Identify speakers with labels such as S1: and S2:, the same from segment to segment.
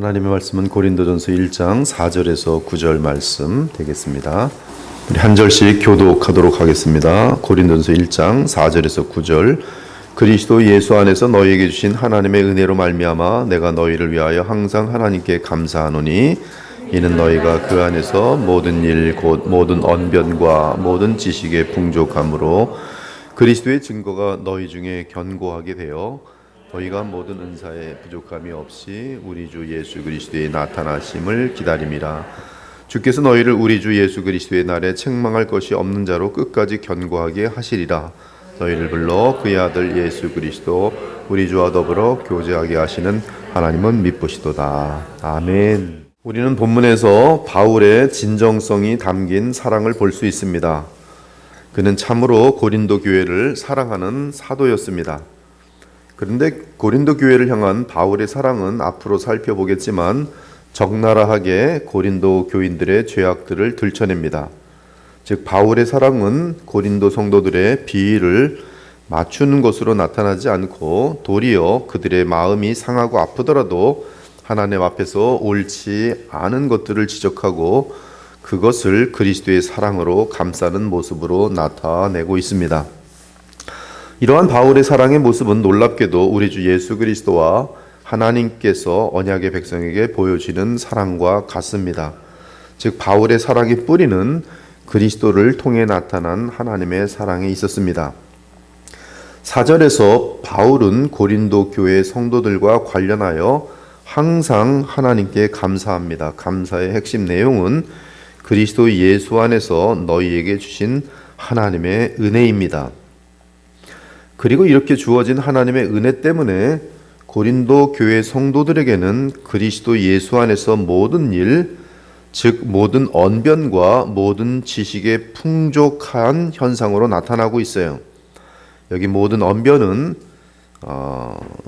S1: 하나님의 말씀은 고린도전서 1장 4절에서 9절 말씀 되겠습니다. 우리 한 절씩 교독하도록 하겠습니다. 고린도전서 1장 4절에서 9절. 그리스도 예수 안에서 너희에게 주신 하나님의 은혜로 말미암아 내가 너희를 위하여 항상 하나님께 감사하노니 이는 너희가 그 안에서 모든 일 곧 모든 언변과 모든 지식의 풍족함으로 그리스도의 증거가 너희 중에 견고하게 되어 너희가 모든 은사에 부족함이 없이 우리 주 예수 그리스도의 나타나심을 기다림이라. 주께서 너희를 우리 주 예수 그리스도의 날에 책망할 것이 없는 자로 끝까지 견고하게 하시리라. 너희를 불러 그의 아들 예수 그리스도 우리 주와 더불어 교제하게 하시는 하나님은 미쁘시도다. 아멘. 우리는 본문에서 바울의 진정성이 담긴 사랑을 볼 수 있습니다. 그는 참으로 고린도 교회를 사랑하는 사도였습니다. 그런데 고린도 교회를 향한 바울의 사랑은 앞으로 살펴보겠지만 적나라하게 고린도 교인들의 죄악들을 들춰냅니다. 즉 바울의 사랑은 고린도 성도들의 비위를 맞추는 것으로 나타나지 않고 도리어 그들의 마음이 상하고 아프더라도 하나님 앞에서 옳지 않은 것들을 지적하고 그것을 그리스도의 사랑으로 감싸는 모습으로 나타내고 있습니다. 이러한 바울의 사랑의 모습은 놀랍게도 우리 주 예수 그리스도와 하나님께서 언약의 백성에게 보여주는 사랑과 같습니다. 즉 바울의 사랑의 뿌리는 그리스도를 통해 나타난 하나님의 사랑에 있었습니다. 4절에서 바울은 고린도 교회 성도들과 관련하여 항상 하나님께 감사합니다. 감사의 핵심 내용은 그리스도 예수 안에서 너희에게 주신 하나님의 은혜입니다. 그리고 이렇게 주어진 하나님의 은혜 때문에 고린도 교회 성도들에게는 그리스도 예수 안에서 모든 일, 즉 모든 언변과 모든 지식의 풍족한 현상으로 나타나고 있어요. 여기 모든 언변은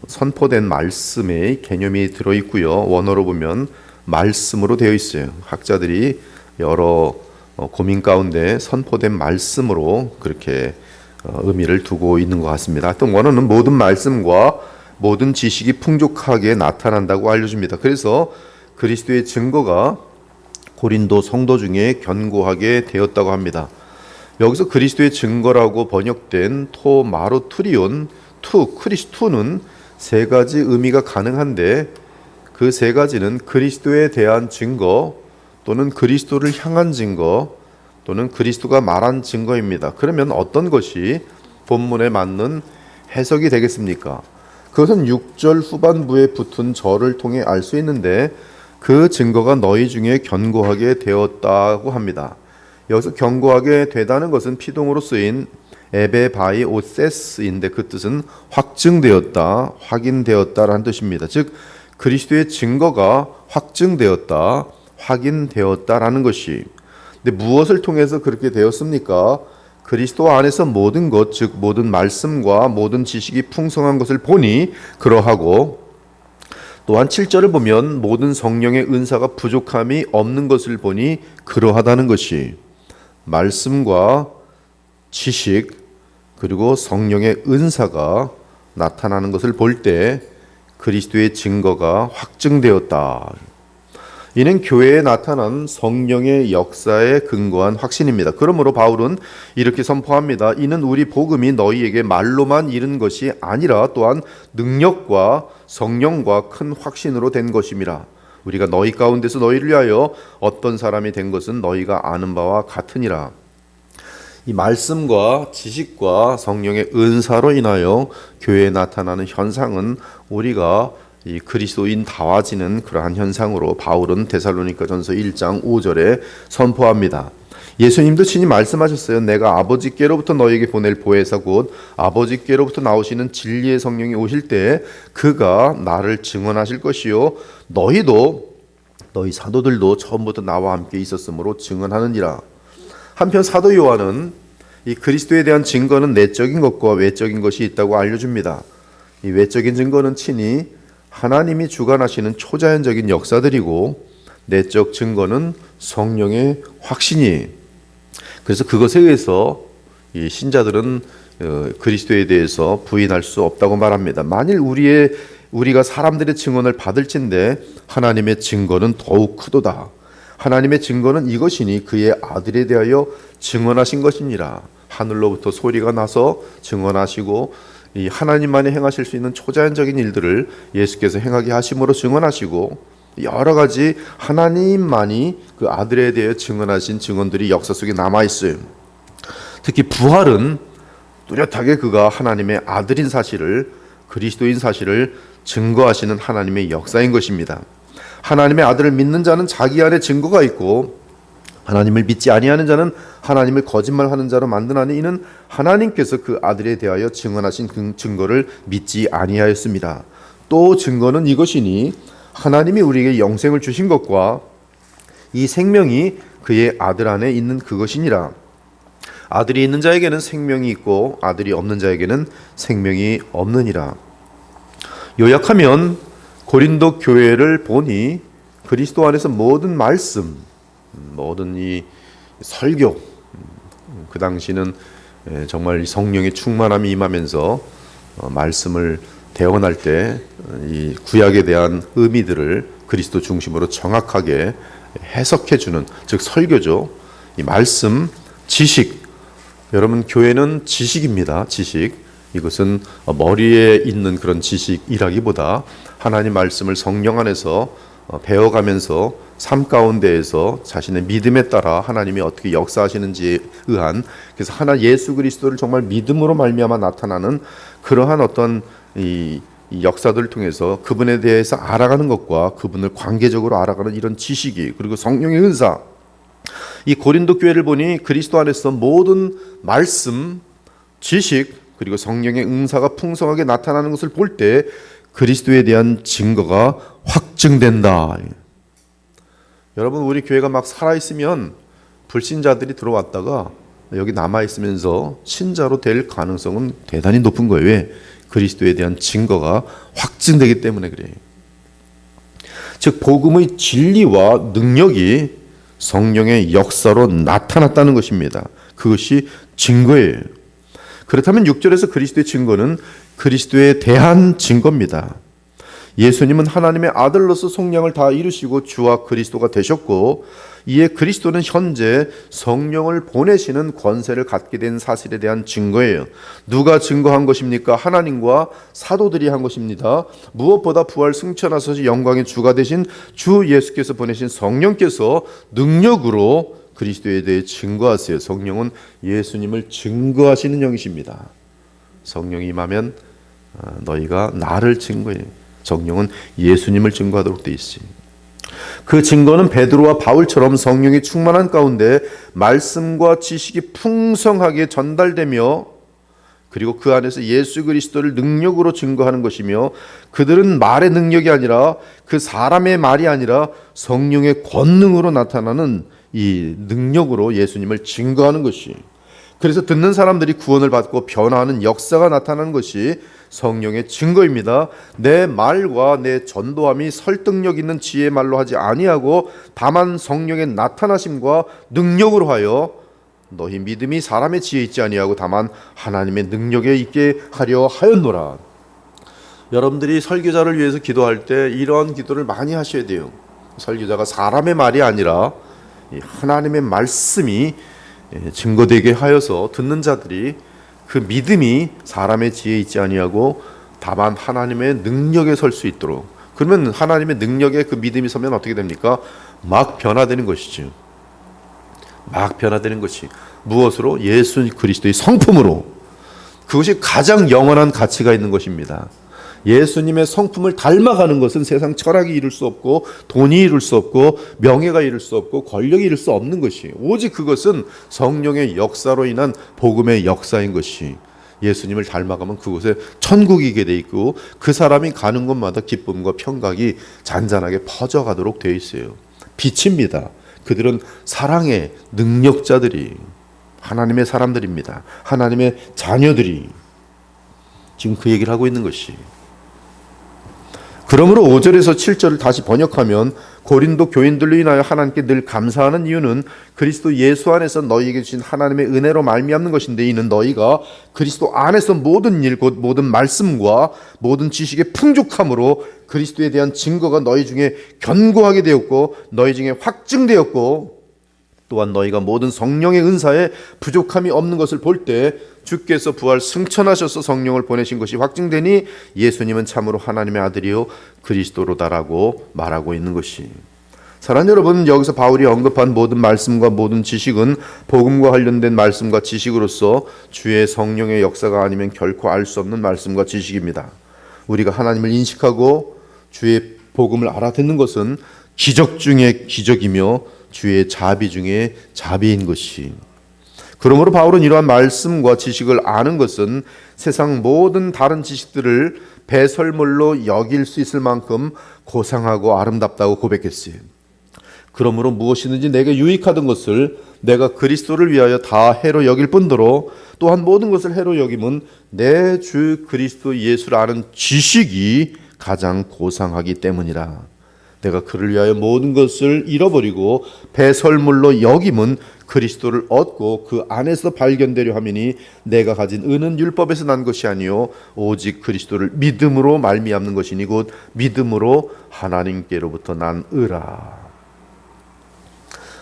S1: 선포된 말씀의 개념이 들어있고요. 원어로 보면 말씀으로 되어 있어요. 학자들이 여러 고민 가운데 선포된 말씀으로 그렇게 의미를 두고 있는 것 같습니다. 하여튼 원어는 모든 말씀과 모든 지식이 풍족하게 나타난다고 알려줍니다. 그래서 그리스도의 증거가 고린도 성도 중에 견고하게 되었다고 합니다. 여기서 그리스도의 증거라고 번역된 토마로투리온, 크리스투는 세 가지 의미가 가능한데 그 세 가지는 그리스도에 대한 증거 또는 그리스도를 향한 증거 또는 그리스도가 말한 증거입니다. 그러면 어떤 것이 본문에 맞는 해석이 되겠습니까? 그것은 6절 후반부에 붙은 절을 통해 알 수 있는데 그 증거가 너희 중에 견고하게 되었다고 합니다. 여기서 견고하게 되다는 것은 피동으로 쓰인 에베바이오세스인데 그 뜻은 확증되었다, 확인되었다라는 뜻입니다. 즉 그리스도의 증거가 확증되었다, 확인되었다라는 것이. 근데 무엇을 통해서 그렇게 되었습니까? 그리스도 안에서 모든 것, 즉 모든 말씀과 모든 지식이 풍성한 것을 보니 그러하고, 또한 7절을 보면 모든 성령의 은사가 부족함이 없는 것을 보니 그러하다는 것이, 말씀과 지식 그리고 성령의 은사가 나타나는 것을 볼 때 그리스도의 증거가 확증되었다. 이는 교회에 나타난 성령의 역사에 근거한 확신입니다. 그러므로 바울은 이렇게 선포합니다. 이는 우리 복음이 너희에게 말로만 이른 것이 아니라 또한 능력과 성령과 큰 확신으로 된 것임이라. 우리가 너희 가운데서 너희를 위하여 어떤 사람이 된 것은 너희가 아는 바와 같으니라. 이 말씀과 지식과 성령의 은사로 인하여 교회에 나타나는 현상은 우리가 이 그리스도인 다워지는 그러한 현상으로 바울은 데살로니가전서 1장 5절에 선포합니다. 예수님도 친히 말씀하셨어요. 내가 아버지께로부터 너희에게 보낼 보혜사 곧 아버지께로부터 나오시는 진리의 성령이 오실 때 그가 나를 증언하실 것이요 너희도 너희 사도들도 처음부터 나와 함께 있었으므로 증언하느니라. 한편 사도 요한은 이 그리스도에 대한 증거는 내적인 것과 외적인 것이 있다고 알려줍니다. 이 외적인 증거는 친히 하나님이 주관하시는 초자연적인 역사들이고 내적 증거는 성령의 확신이. 그래서 그것에 의해서 이 신자들은 그리스도에 대해서 부인할 수 없다고 말합니다. 만일 우리가 사람들의 증언을 받을진대 하나님의 증거는 더욱 크도다. 하나님의 증거는 이것이니 그의 아들에 대하여 증언하신 것이니라. 하늘로부터 소리가 나서 증언하시고 이 하나님만이 행하실 수 있는 초자연적인 일들을 예수께서 행하게 하심으로 증언하시고 여러 가지 하나님만이 그 아들에 대해 증언하신 증언들이 역사 속에 남아있어요. 특히 부활은 뚜렷하게 그가 하나님의 아들인 사실을, 그리스도인 사실을 증거하시는 하나님의 역사인 것입니다. 하나님의 아들을 믿는 자는 자기 안에 증거가 있고 하나님을 믿지 아니하는 자는 하나님을 거짓말하는 자로 만드나니 이는 하나님께서 그 아들에 대하여 증언하신 그 증거를 믿지 아니하였습니다. 또 증거는 이것이니 하나님이 우리에게 영생을 주신 것과 이 생명이 그의 아들 안에 있는 그것이니라. 아들이 있는 자에게는 생명이 있고 아들이 없는 자에게는 생명이 없느니라. 요약하면 고린도 교회를 보니 그리스도 안에서 모든 말씀, 모든 이 설교, 그 당시는 정말 성령의 충만함이 임하면서 말씀을 대언할 때 이 구약에 대한 의미들을 그리스도 중심으로 정확하게 해석해주는, 즉 설교죠. 이 말씀, 지식, 여러분 교회는 지식입니다. 지식. 이것은 머리에 있는 그런 지식이라기보다 하나님 말씀을 성령 안에서 배워가면서 삶 가운데에서 자신의 믿음에 따라 하나님이 어떻게 역사하시는지에 의한, 그래서 하나 예수 그리스도를 정말 믿음으로 말미암아 나타나는 그러한 어떤 이 역사들을 통해서 그분에 대해서 알아가는 것과 그분을 관계적으로 알아가는 이런 지식이, 그리고 성령의 은사, 이 고린도 교회를 보니 그리스도 안에서 모든 말씀, 지식, 그리고 성령의 은사가 풍성하게 나타나는 것을 볼 때 그리스도에 대한 증거가 확증된다. 여러분, 우리 교회가 막 살아있으면 불신자들이 들어왔다가 여기 남아있으면서 신자로 될 가능성은 대단히 높은 거예요. 왜? 그리스도에 대한 증거가 확증되기 때문에 그래요. 즉 복음의 진리와 능력이 성령의 역사로 나타났다는 것입니다. 그것이 증거예요. 그렇다면 6절에서 그리스도의 증거는 그리스도에 대한 증거입니다. 예수님은 하나님의 아들로서 속량을 다 이루시고 주와 그리스도가 되셨고, 이에 그리스도는 현재 성령을 보내시는 권세를 갖게 된 사실에 대한 증거예요. 누가 증거한 것입니까? 하나님과 사도들이 한 것입니다. 무엇보다 부활 승천하셔서 영광의 주가 되신 주 예수께서 보내신 성령께서 능력으로 그리스도에 대해 증거하세요. 성령은 예수님을 증거하시는 영이십니다. 성령이 임하면 너희가 나를 증거해. 성령은 예수님을 증거하도록 되어 있어요. 그 증거는 베드로와 바울처럼 성령이 충만한 가운데 말씀과 지식이 풍성하게 전달되며, 그리고 그 안에서 예수 그리스도를 능력으로 증거하는 것이며, 그들은 말의 능력이 아니라, 그 사람의 말이 아니라 성령의 권능으로 나타나는 이 능력으로 예수님을 증거하는 것이, 그래서 듣는 사람들이 구원을 받고 변화하는 역사가 나타나는 것이 성령의 증거입니다. 내 말과 내 전도함이 설득력 있는 지혜의 말로 하지 아니하고 다만 성령의 나타나심과 능력으로 하여, 너희 믿음이 사람의 지혜에 있지 아니하고 다만 하나님의 능력에 있게 하려 하였노라. 여러분들이 설교자를 위해서 기도할 때 이런 기도를 많이 하셔야 돼요. 설교자가 사람의 말이 아니라 하나님의 말씀이 증거되게 하여서 듣는 자들이 그 믿음이 사람의 지혜에 있지 아니하고 다만 하나님의 능력에 설 수 있도록. 그러면 하나님의 능력에 그 믿음이 서면 어떻게 됩니까? 막 변화되는 것이죠. 막 변화되는 것이 무엇으로? 예수 그리스도의 성품으로. 그것이 가장 영원한 가치가 있는 것입니다. 예수님의 성품을 닮아가는 것은 세상 철학이 이룰 수 없고 돈이 이룰 수 없고 명예가 이룰 수 없고 권력이 이룰 수 없는 것이, 오직 그것은 성령의 역사로 인한 복음의 역사인 것이, 예수님을 닮아가면 그곳에 천국이 있게 돼 있고 그 사람이 가는 곳마다 기쁨과 평강이 잔잔하게 퍼져가도록 되어 있어요. 빛입니다. 그들은 사랑의 능력자들이, 하나님의 사람들입니다. 하나님의 자녀들이 지금 그 얘기를 하고 있는 것이, 그러므로 5절에서 7절을 다시 번역하면 고린도 교인들로 인하여 하나님께 늘 감사하는 이유는 그리스도 예수 안에서 너희에게 주신 하나님의 은혜로 말미암는 것인데, 이는 너희가 그리스도 안에서 모든 일 곧 모든 말씀과 모든 지식의 풍족함으로 그리스도에 대한 증거가 너희 중에 견고하게 되었고 너희 중에 확증되었고, 또한 너희가 모든 성령의 은사에 부족함이 없는 것을 볼 때 주께서 부활 승천하셔서 성령을 보내신 것이 확증되니 예수님은 참으로 하나님의 아들이요 그리스도로다라고 말하고 있는 것이. 사랑하는 여러분, 여기서 바울이 언급한 모든 말씀과 모든 지식은 복음과 관련된 말씀과 지식으로서 주의 성령의 역사가 아니면 결코 알 수 없는 말씀과 지식입니다. 우리가 하나님을 인식하고 주의 복음을 알아듣는 것은 기적 중에 기적이며 주의 자비 중에 자비인 것이. 그러므로 바울은 이러한 말씀과 지식을 아는 것은 세상 모든 다른 지식들을 배설물로 여길 수 있을 만큼 고상하고 아름답다고 고백했어요. 그러므로 무엇이든지 내게 유익하던 것을 내가 그리스도를 위하여 다 해로 여길 뿐더러 또한 모든 것을 해로 여김은 내 주 그리스도 예수를 아는 지식이 가장 고상하기 때문이라. 내가 그를 위하여 모든 것을 잃어버리고 배설물로 여김은 그리스도를 얻고 그 안에서 발견되려 함이니 내가 가진 의는 율법에서 난 것이 아니요 오직 그리스도를 믿음으로 말미암는 것이니 곧 믿음으로 하나님께로부터 난 의라.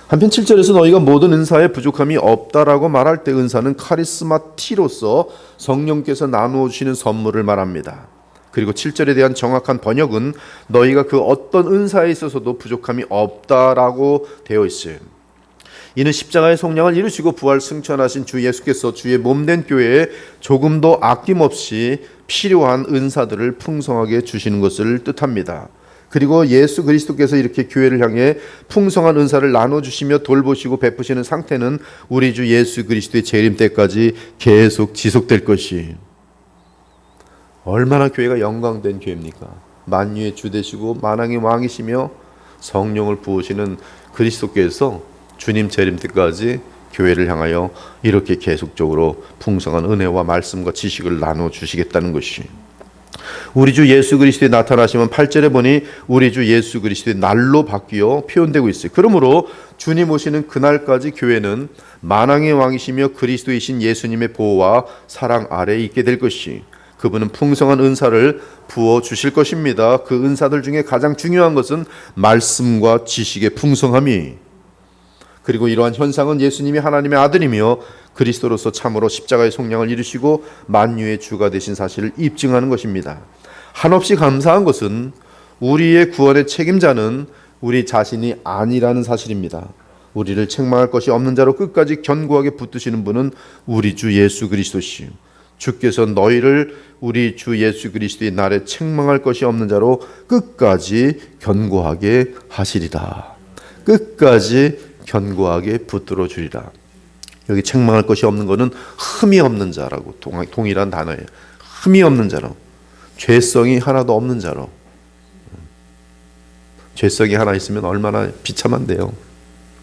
S1: 한편 7절에서 너희가 모든 은사에 부족함이 없다라고 말할 때 은사는 카리스마티로서 성령께서 나누어 주시는 선물을 말합니다. 그리고 7절에 대한 정확한 번역은 너희가 그 어떤 은사에 있어서도 부족함이 없다라고 되어 있어요. 이는 십자가의 속량을 이루시고 부활 승천하신 주 예수께서 주의 몸된 교회에 조금도 아낌없이 필요한 은사들을 풍성하게 주시는 것을 뜻합니다. 그리고 예수 그리스도께서 이렇게 교회를 향해 풍성한 은사를 나눠주시며 돌보시고 베푸시는 상태는 우리 주 예수 그리스도의 재림 때까지 계속 지속될 것이. 얼마나 교회가 영광된 교회입니까? 만유의 주 되시고 만왕의 왕이시며 성령을 부으시는 그리스도께서 주님 재림 때까지 교회를 향하여 이렇게 계속적으로 풍성한 은혜와 말씀과 지식을 나눠주시겠다는 것이. 우리 주 예수 그리스도에 나타나시면 8절에 보니 우리 주 예수 그리스도의 날로 바뀌어 표현되고 있어요. 그러므로 주님 오시는 그날까지 교회는 만왕의 왕이시며 그리스도이신 예수님의 보호와 사랑 아래에 있게 될 것이. 그분은 풍성한 은사를 부어주실 것입니다. 그 은사들 중에 가장 중요한 것은 말씀과 지식의 풍성함이. 그리고 이러한 현상은 예수님이 하나님의 아들이며 그리스도로서 참으로 십자가의 속량을 이루시고 만유의 주가 되신 사실을 입증하는 것입니다. 한없이 감사한 것은 우리의 구원의 책임자는 우리 자신이 아니라는 사실입니다. 우리를 책망할 것이 없는 자로 끝까지 견고하게 붙드시는 분은 우리 주 예수 그리스도시요. 주께서 너희를 우리 주 예수 그리스도의 날에 책망할 것이 없는 자로 끝까지 견고하게 하시리라. 끝까지 견고하게 붙들어 주리라. 여기 책망할 것이 없는 것은 흠이 없는 자라고 동일한 단어예요. 흠이 없는 자로, 죄성이 하나도 없는 자로. 죄성이 하나 있으면 얼마나 비참한데요.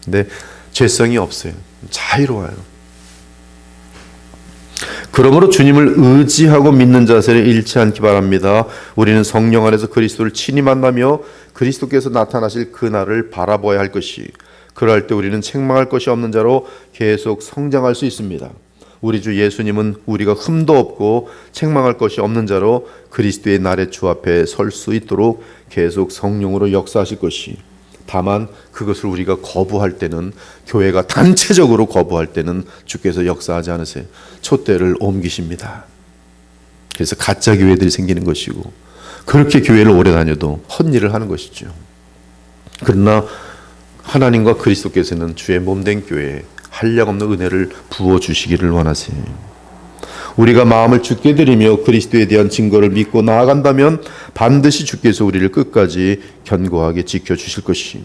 S1: 근데 죄성이 없어요. 자유로워요. 그러므로 주님을 의지하고 믿는 자세를 잃지 않기 바랍니다. 우리는 성령 안에서 그리스도를 친히 만나며 그리스도께서 나타나실 그날을 바라보아야 할 것이. 그럴 때 우리는 책망할 것이 없는 자로 계속 성장할 수 있습니다. 우리 주 예수님은 우리가 흠도 없고 책망할 것이 없는 자로 그리스도의 날의 주 앞에 설 수 있도록 계속 성령으로 역사하실 것이. 다만 그것을 우리가 거부할 때는, 교회가 단체적으로 거부할 때는 주께서 역사하지 않으세요. 촛대를 옮기십니다. 그래서 가짜 교회들이 생기는 것이고, 그렇게 교회를 오래 다녀도 헛일을 하는 것이죠. 그러나 하나님과 그리스도께서는 주의 몸된 교회에 한량없는 은혜를 부어주시기를 원하세요. 우리가 마음을 주께 드리며 그리스도에 대한 증거를 믿고 나아간다면 반드시 주께서 우리를 끝까지 견고하게 지켜주실 것이.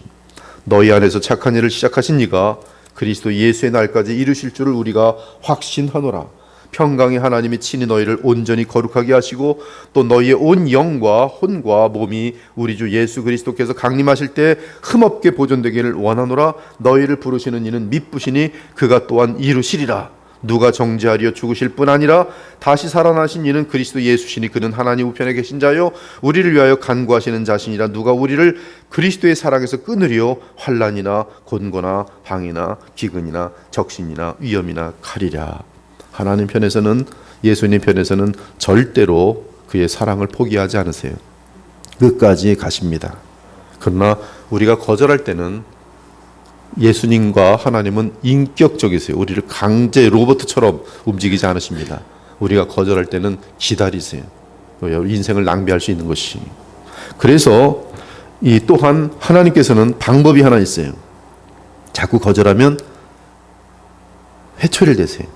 S1: 너희 안에서 착한 일을 시작하신 이가 그리스도 예수의 날까지 이루실 줄을 우리가 확신하노라. 평강의 하나님이 친히 너희를 온전히 거룩하게 하시고 또 너희의 온 영과 혼과 몸이 우리 주 예수 그리스도께서 강림하실 때 흠없게 보존되기를 원하노라. 너희를 부르시는 이는 미쁘시니 그가 또한 이루시리라. 누가 정죄하리요? 죽으실 뿐 아니라 다시 살아나신 이는 그리스도 예수시니 그는 하나님 우편에 계신 자요 우리를 위하여 간구하시는 자신이라. 누가 우리를 그리스도의 사랑에서 끊으리요? 환난이나 곤고나 방이나 기근이나 적신이나 위험이나 칼이랴. 하나님 편에서는, 예수님 편에서는 절대로 그의 사랑을 포기하지 않으세요. 끝까지 가십니다. 그러나 우리가 거절할 때는 예수님과 하나님은 인격적이세요. 우리를 강제 로봇처럼 움직이지 않으십니다. 우리가 거절할 때는 기다리세요. 인생을 낭비할 수 있는 것이. 그래서 또한 하나님께서는 방법이 하나 있어요. 자꾸 거절하면 회초리를 대세요.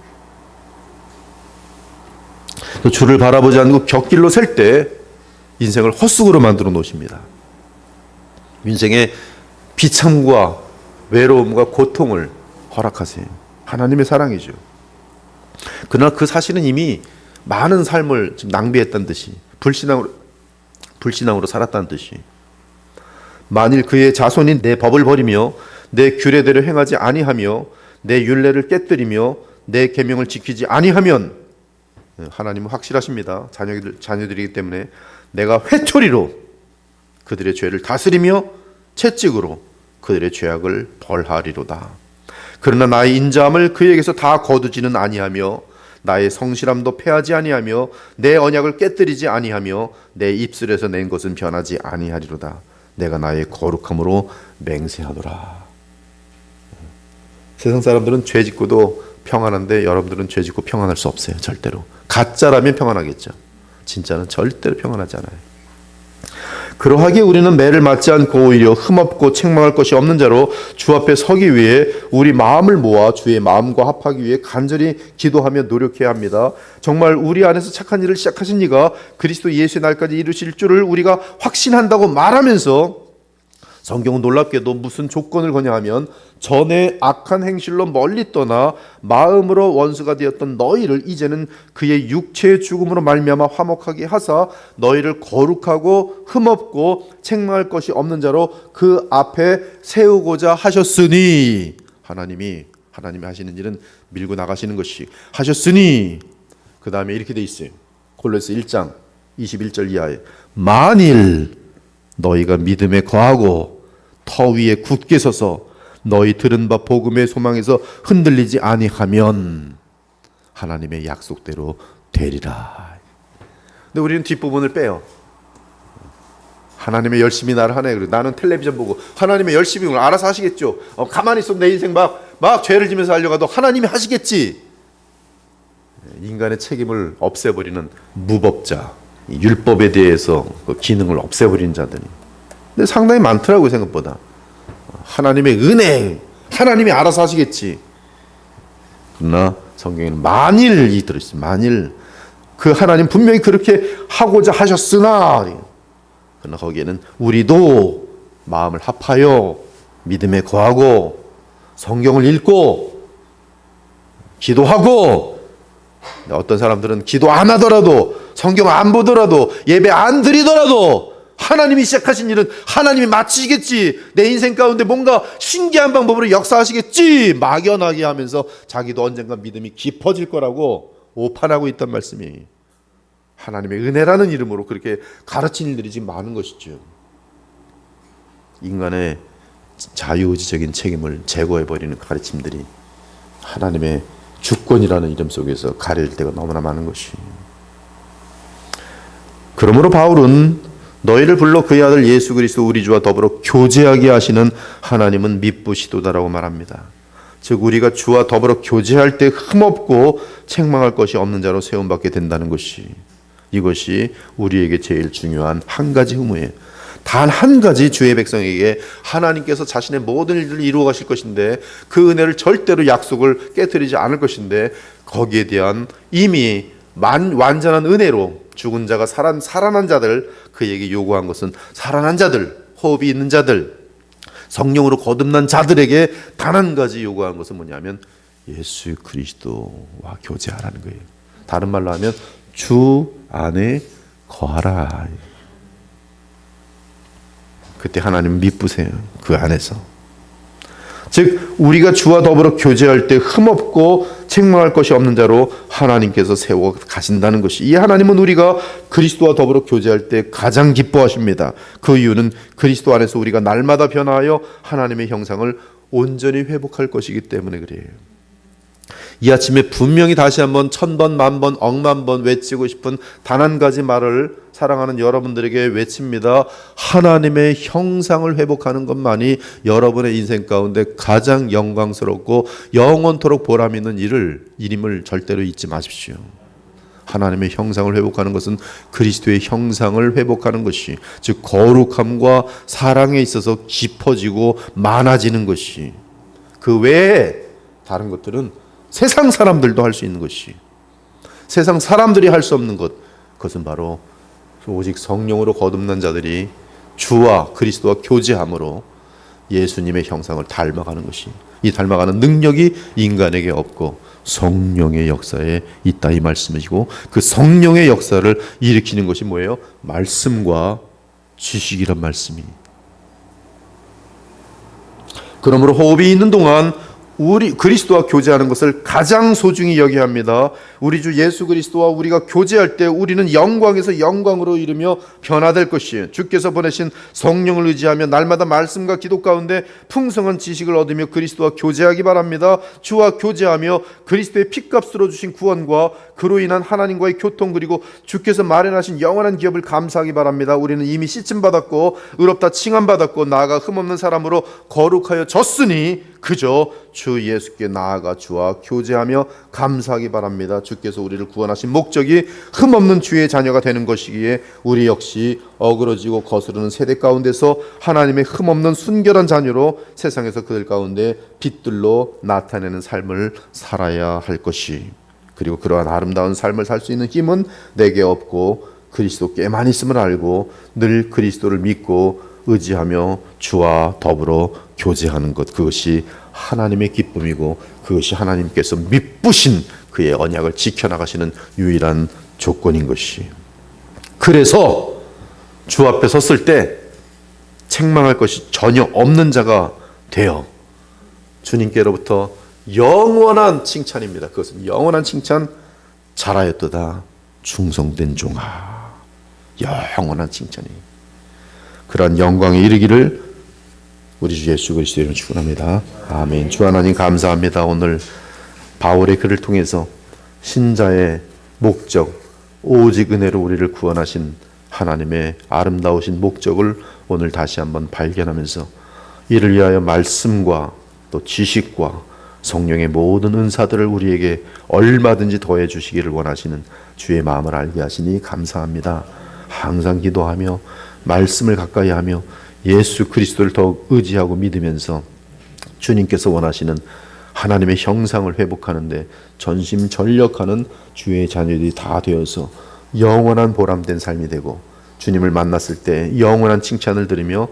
S1: 주를 바라보지 않고 곁길로 셀 때 인생을 헛수고로 만들어 놓으십니다. 인생의 비참과 외로움과 고통을 허락하세요. 하나님의 사랑이죠. 그러나 그 사실은 이미 많은 삶을 지금 낭비했다는 듯이, 불신앙으로 살았다는 듯이, 만일 그의 자손이 내 법을 버리며 내 규례대로 행하지 아니하며 내 율례를 깨뜨리며 내 계명을 지키지 아니하면, 하나님은 확실하십니다. 자녀들이기 때문에 내가 회초리로 그들의 죄를 다스리며 채찍으로 그들의 죄악을 벌하리로다. 그러나 나의 인자함을 그에게서 다 거두지는 아니하며 나의 성실함도 패하지 아니하며 내 언약을 깨뜨리지 아니하며 내 입술에서 낸 것은 변하지 아니하리로다. 내가 나의 거룩함으로 맹세하노라. 세상 사람들은 죄 짓고도 평안한데 여러분들은 죄 짓고 평안할 수 없어요. 절대로. 가짜라면 평안하겠죠. 진짜는 절대로 평안하지 않아요. 그러하기에 우리는 매를 맞지 않고 오히려 흠없고 책망할 것이 없는 자로 주 앞에 서기 위해 우리 마음을 모아 주의 마음과 합하기 위해 간절히 기도하며 노력해야 합니다. 정말 우리 안에서 착한 일을 시작하신 이가 그리스도 예수의 날까지 이루실 줄을 우리가 확신한다고 말하면서, 성경은 놀랍게도 무슨 조건을 거냐하면 전에 악한 행실로 멀리 떠나 마음으로 원수가 되었던 너희를 이제는 그의 육체의 죽음으로 말미암아 화목하게 하사 너희를 거룩하고 흠없고 책망할 것이 없는 자로 그 앞에 세우고자 하셨으니. 하나님이 하시는 일은 밀고 나가시는 것이 하셨으니. 그 다음에 이렇게 돼 있어요. 골로새 1장 21절 이하에 만일 너희가 믿음에 거하고 터 위에 굳게 서서 너희 들은 바 복음의 소망에서 흔들리지 아니하면 하나님의 약속대로 되리라. 근데 우리는 뒷부분을 빼요. 하나님의 열심히 나를 하네. 나는 텔레비전 보고 하나님의 열심히 알아서 하시겠죠. 가만히 있어 내 인생 막 죄를 지면서 하려고 해도 하나님이 하시겠지. 인간의 책임을 없애버리는 무법자, 율법에 대해서 그 기능을 없애버리는 자들이 근데 상당히 많더라고요. 생각보다. 하나님의 은혜, 하나님이 알아서 하시겠지. 그러나 성경에는 만일이 들어있어요. 만일 그 하나님 분명히 그렇게 하고자 하셨으나, 그러나 거기에는 우리도 마음을 합하여 믿음에 거하고 성경을 읽고 기도하고, 어떤 사람들은 기도 안 하더라도 성경 안 보더라도 예배 안 드리더라도 하나님이 시작하신 일은 하나님이 마치시겠지, 내 인생 가운데 뭔가 신기한 방법으로 역사하시겠지 막연하게 하면서 자기도 언젠가 믿음이 깊어질 거라고 오판하고 있단 말씀이, 하나님의 은혜라는 이름으로 그렇게 가르친 일들이 지금 많은 것이죠. 인간의 자유의지적인 책임을 제거해버리는 가르침들이 하나님의 주권이라는 이름 속에서 가릴 때가 너무나 많은 것이. 그러므로 바울은 너희를 불러 그의 아들 예수 그리스도 우리 주와 더불어 교제하게 하시는 하나님은 미쁘시도다라고 말합니다. 즉 우리가 주와 더불어 교제할 때 흠없고 책망할 것이 없는 자로 세움받게 된다는 것이, 이것이 우리에게 제일 중요한 한 가지 의무예요. 단 한 가지 주의 백성에게 하나님께서 자신의 모든 일들을 이루어 가실 것인데 그 은혜를 절대로 약속을 깨뜨리지 않을 것인데, 거기에 대한 이미 완전한 은혜로 죽은 자가 살아난 자들, 그에게 요구한 것은 살아난 자들, 호흡이 있는 자들, 성령으로 거듭난 자들에게 단 한 가지 요구한 것은 뭐냐면 예수 그리스도와 교제하라는 거예요. 다른 말로 하면 주 안에 거하라. 그때 하나님 미쁘세요. 그 안에서. 즉 우리가 주와 더불어 교제할 때 흠없고 책망할 것이 없는 자로 하나님께서 세워 가신다는 것이, 이 하나님은 우리가 그리스도와 더불어 교제할 때 가장 기뻐하십니다. 그 이유는 그리스도 안에서 우리가 날마다 변화하여 하나님의 형상을 온전히 회복할 것이기 때문에 그래요. 이 아침에 분명히 다시 한번 1000번, 10,000번, 억만 번 외치고 싶은 단 한 가지 말을 사랑하는 여러분들에게 외칩니다. 하나님의 형상을 회복하는 것만이 여러분의 인생 가운데 가장 영광스럽고 영원토록 보람 있는 일임을 절대로 잊지 마십시오. 하나님의 형상을 회복하는 것은 그리스도의 형상을 회복하는 것이, 즉 거룩함과 사랑에 있어서 깊어지고 많아지는 것이, 그 외에 다른 것들은 세상 사람들도 할 수 있는 것이, 세상 사람들이 할 수 없는 것, 그것은 바로 오직 성령으로 거듭난 자들이 주와 그리스도와 교제함으로 예수님의 형상을 닮아가는 것이, 이 닮아가는 능력이 인간에게 없고 성령의 역사에 있다, 이 말씀이시고, 그 성령의 역사를 일으키는 것이 뭐예요? 말씀과 지식이란 말씀이. 그러므로 호흡이 있는 동안 우리 그리스도와 교제하는 것을 가장 소중히 여겨야 합니다. 우리 주 예수 그리스도와 우리가 교제할 때 우리는 영광에서 영광으로 이르며 변화될 것이에요. 주께서 보내신 성령을 의지하며 날마다 말씀과 기도 가운데 풍성한 지식을 얻으며 그리스도와 교제하기 바랍니다. 주와 교제하며 그리스도의 피값으로 주신 구원과 그로 인한 하나님과의 교통, 그리고 주께서 마련하신 영원한 기업을 감사하기 바랍니다. 우리는 이미 씻음 받았고 의롭다 칭함 받았고 나아가 흠없는 사람으로 거룩하여 졌으니 그저 주 예수께 나아가 주와 교제하며 감사하기 바랍니다. 주께서 우리를 구원하신 목적이 흠없는 주의 자녀가 되는 것이기에 우리 역시 어그러지고 거스르는 세대 가운데서 하나님의 흠없는 순결한 자녀로 세상에서 그들 가운데 빛들로 나타내는 삶을 살아야 할 것이, 그리고 그러한 아름다운 삶을 살 수 있는 힘은 내게 없고 그리스도께만 있음을 알고 늘 그리스도를 믿고 의지하며 주와 더불어 교제하는 것, 그것이 하나님의 기쁨이고 그것이 하나님께서 미쁘신 그의 언약을 지켜나가시는 유일한 조건인 것이. 그래서 주 앞에 섰을 때 책망할 것이 전혀 없는 자가 되어 주님께로부터 영원한 칭찬입니다. 그것은 영원한 칭찬, 잘하였도다 충성된 종아, 영원한 칭찬이, 그러한 영광에 이르기를 우리 주 예수 그리스도의 이름으로 축원합니다. 아멘. 주 하나님 감사합니다. 오늘 바울의 글을 통해서 신자의 목적, 오직 은혜로 우리를 구원하신 하나님의 아름다우신 목적을 오늘 다시 한번 발견하면서 이를 위하여 말씀과 또 지식과 성령의 모든 은사들을 우리에게 얼마든지 더해 주시기를 원하시는 주의 마음을 알게 하시니 감사합니다. 항상 기도하며 말씀을 가까이 하며 예수 그리스도를 더욱 의지하고 믿으면서 주님께서 원하시는 하나님의 형상을 회복하는데 전심전력하는 주의 자녀들이 다 되어서 영원한 보람된 삶이 되고, 주님을 만났을 때 영원한 칭찬을 들으며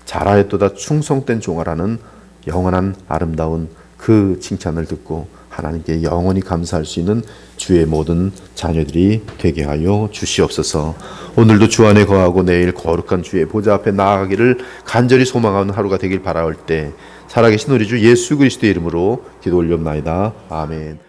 S1: 잘하였도다 충성된 종아라는 영원한 아름다운 그 칭찬을 듣고 하나님께 영원히 감사할 수 있는 주의 모든 자녀들이 되게 하여 주시옵소서. 오늘도 주 안에 거하고 내일 거룩한 주의 보좌 앞에 나아가기를 간절히 소망하는 하루가 되길 바라올 때 살아계신 우리 주 예수 그리스도의 이름으로 기도 올려옵나이다. 아멘.